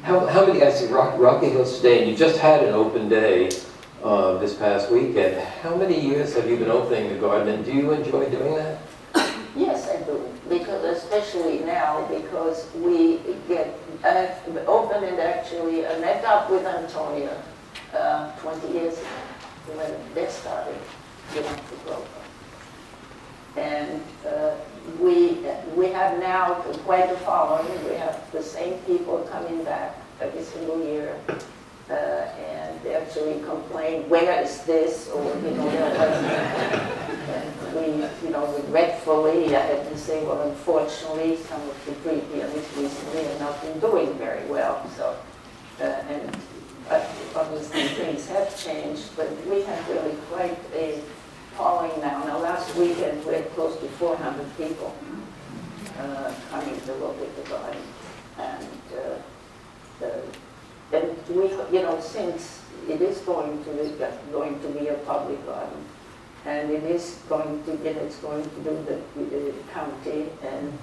How many, I see Rocky Hill Stain, you just had an open day this past weekend. How many years have you been opening the garden, and do you enjoy doing that? Yes, I do, because especially now, because we get, I've opened it actually, I met up with Antonia 20 years ago, when they started doing the program. And we have now quite a following. We have the same people coming back every single year, and they actually complain, where is this, or and we, regretfully, I had to say, well, unfortunately, some of the pre-pianists recently have not been doing very well. So, and obviously things have changed, but we have really quite a following now. Now, last weekend we had close to 400 people coming to look at the garden, and we, since it is going to be a public garden, and it's going to do the county, and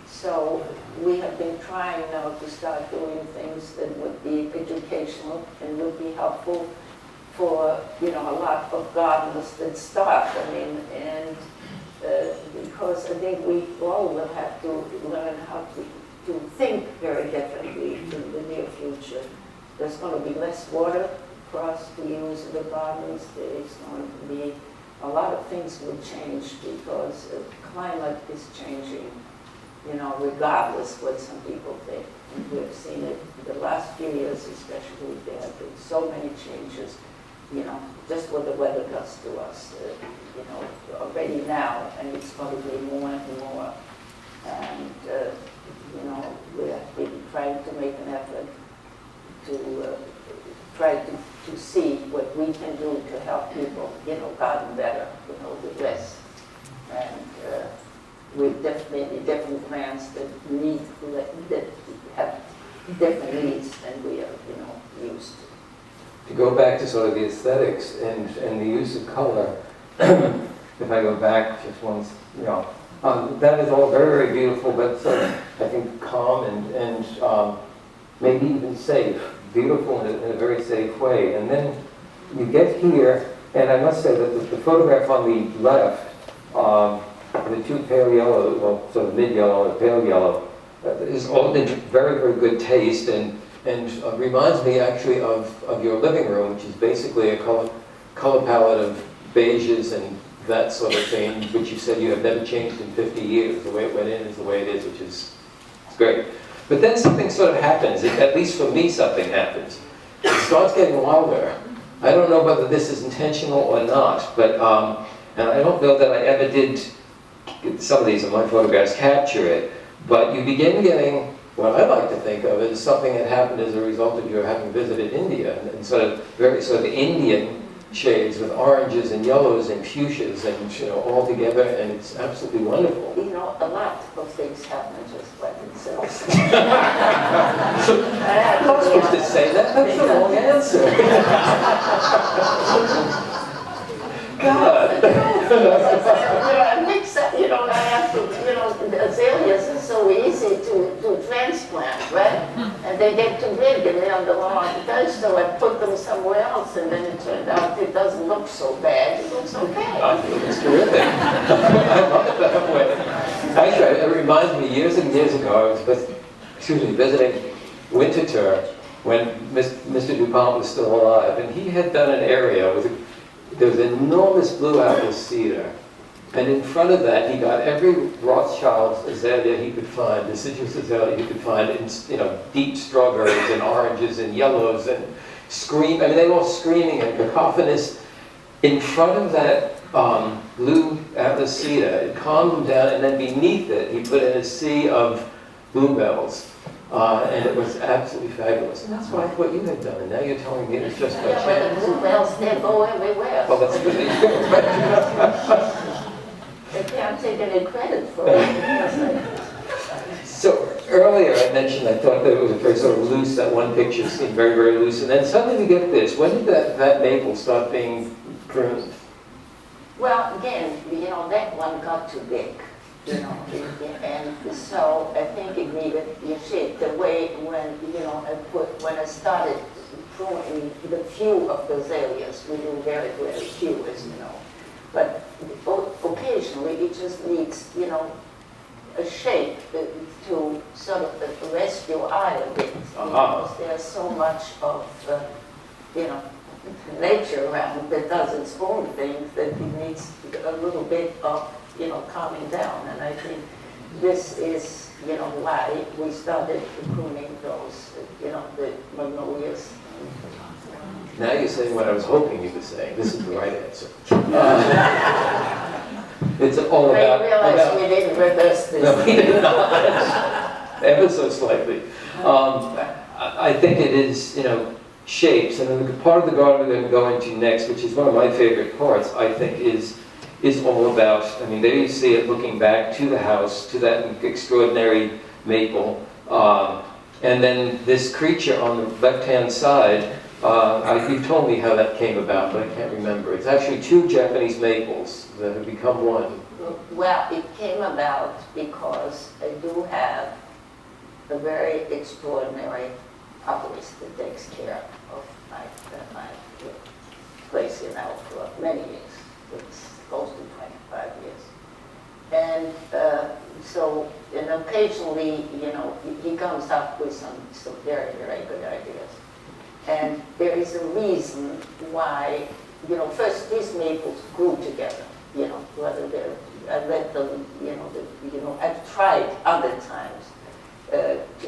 so we have been trying now to start doing things that would be educational and would be helpful for a lot of gardeners that start. I mean, and because I think we all will have to learn how to think very differently in the near future. There's going to be less water for us to use in the gardens. There's going to be a lot of things will change because climate is changing, regardless what some people think. And we've seen it the last few years, especially. There have been so many changes. Just what the weather does to us, already now, and it's going to be more and more. And, we have been trying to make an effort to try to see what we can do to help people, garden better, with less. And with definitely different plants that have different needs than we are, used to. To go back to sort of the aesthetics and the use of color, if I go back just once, that is all very, very beautiful, but sort of, I think, calm and maybe even safe. Beautiful in a very safe way. And then you get here, and I must say that the photograph on the left, the two pale yellow, well, sort of mid-yellow and pale yellow, is all in very, very good taste, and reminds me actually of your living room, which is basically a color palette of beiges and that sort of thing, which you said you have never changed in 50 years. The way it went in is the way it is, which is great. But then something sort of happens, at least for me something happens. It starts getting wilder. I don't know whether this is intentional or not, but, and I don't know that I ever did, some of these in my photographs capture it, but you begin getting what I like to think of as something that happened as a result of your having visited India, and sort of very sort of Indian shades with oranges and yellows and fuchsias and all together, and it's absolutely wonderful. A lot of things happen just by themselves. So, I'm not supposed to say that. That's the wrong answer. God. I mix up, I have to, the azaleas are so easy to transplant, right? And they get too big and they're on the wrong place, so I put them somewhere else, and then it turned out it doesn't look so bad. It looks okay. I think it's terrific. I love it that way. Actually, it reminds me, years and years ago, I was visiting Winterthur when Mr. DuPont was still alive, and he had done an area with there was an enormous blue apple cedar, and in front of that he got every Rothschild's azalea he could find, deciduous azalea he could find, in deep strawberries and oranges and yellows, and they were all screaming and cacophonous in front of that blue atlas cedar. It calmed them down, and then beneath it he put in a sea of bluebells. And it was absolutely fabulous. And that's what I thought you had done. And now you're telling me it's just by chance. Yeah, but the bluebells, they go everywhere. Well, that's good. They can't take any credit for it. So earlier I mentioned I thought that it was very sort of loose. That one picture seemed very, very loose. And then suddenly we get this. When did that maple start being pruned? Well, again, that one got too big. you know, and so I think it needed, you see, the way when, you know, when I started pruning the few of those areas, we do very, very few, as you know, but occasionally it just needs, you know, a shape to sort of rescue eye a bit, because there's so much of, you know, nature around that does its own thing, that it needs a little bit of, you know, calming down. And I think this is, you know, why we started pruning those, you know, the magnolias. Now you're saying what I was hoping you were saying. This is the right answer. It's all about... I realized we didn't reverse this. No, we did not. Ever so slightly. I think it is, you know, shapes. And then the part of the garden we're going to go into next, which is one of my favorite parts, I think is all about, I mean, there you see it looking back to the house, to that extraordinary maple. And then this creature on the left-hand side, you told me how that came about, but I can't remember. It's actually two Japanese maples that have become one. Well, it came about because I do have a very extraordinary arborist that takes care of my place here now for many years. It's close to 25 years. And and occasionally, you know, he comes up with some very, very good ideas. And there is a reason why, you know, first these maples grew together, you know, whether they're, I let them, I've tried other times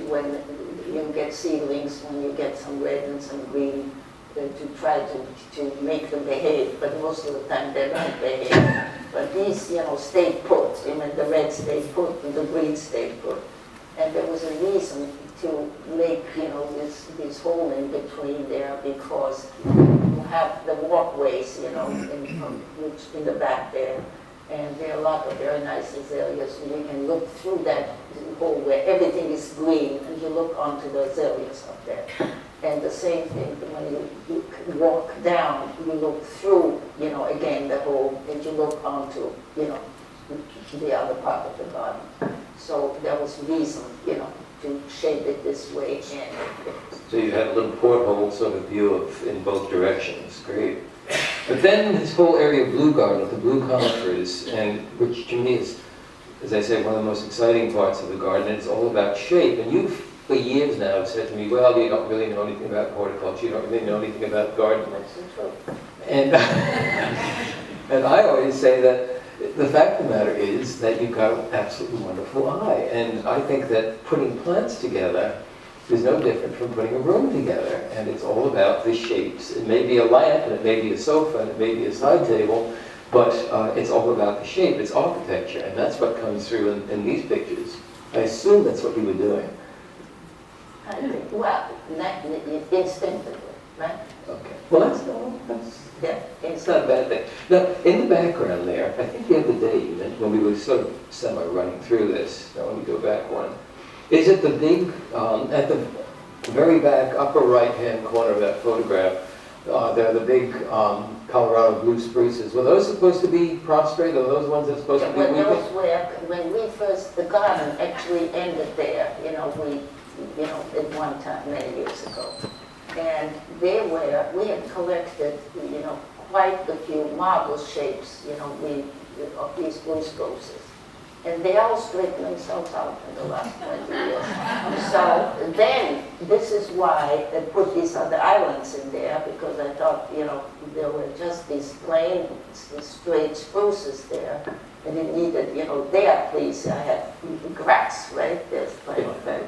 when you get seedlings, when you get some red and some green, to try to make them behave, but most of the time they don't behave. But these, you know, stayed put. I mean, the red stayed put and the green stayed put. And there was a reason to make, you know, this hole in between there, because you have the walkways, you know, in the back there. And there are a lot of very nice azaleas, and you can look through that hole where everything is green, and you look onto the azaleas up there. And the same thing, when you walk down, you look through, you know, again, the hole, and you look onto, you know, the other part of the garden. So there was reason, you know, to shape it this way. So you had a little porthole sort of view in both directions. Great. But then this whole area of blue garden, the blue conifers, and which to me is, as I say, one of the most exciting parts of the garden. It's all about shape. And you've, for years now, have said to me, well, you don't really know anything about horticulture. You don't really know anything about gardening. And, and I always say that the fact of the matter is that you've got an absolutely wonderful eye. And I think that putting plants together is no different from putting a room together. And it's all about the shapes. It may be a lamp, and it may be a sofa, and it may be a side table, but it's all about the shape. It's architecture, and that's what comes through in these pictures. I assume that's what you were doing. I think, well, instinctively, right? Okay. Well, it's not a bad thing. Now, in the background there, I think the other day you mentioned, when we were sort of semi-running through this, now let me go back one, is it the big, at the very back upper right-hand corner of that photograph, there are the big Colorado blue spruces. Were those supposed to be prostrate, or those ones that are supposed to be weeping? Those were, when we first, the garden actually ended there, you know, at one time, many years ago. And we had collected, you know, quite a few marble shapes, you know, of these blue spruces. And they all straightened themselves out in the last 20 years. So then, this is why I put these other islands in there, because I thought, you know, there were just these plain, straight spruces there. And it needed, you know, there, please, I have grass, right? There's plenty of that.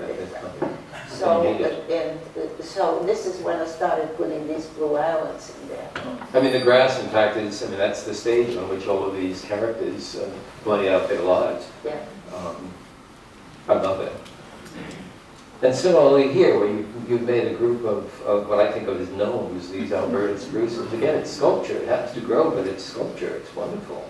So this is when I started putting these blue islands in there. I mean, the grass, in fact, that's the stage on which all of these characters play out their lives. Yeah. I love it. And similarly here, where you've made a group of what I think of as gnomes, these Alberta spruces. Again, it's sculpture. It happens to grow, but it's sculpture. It's wonderful.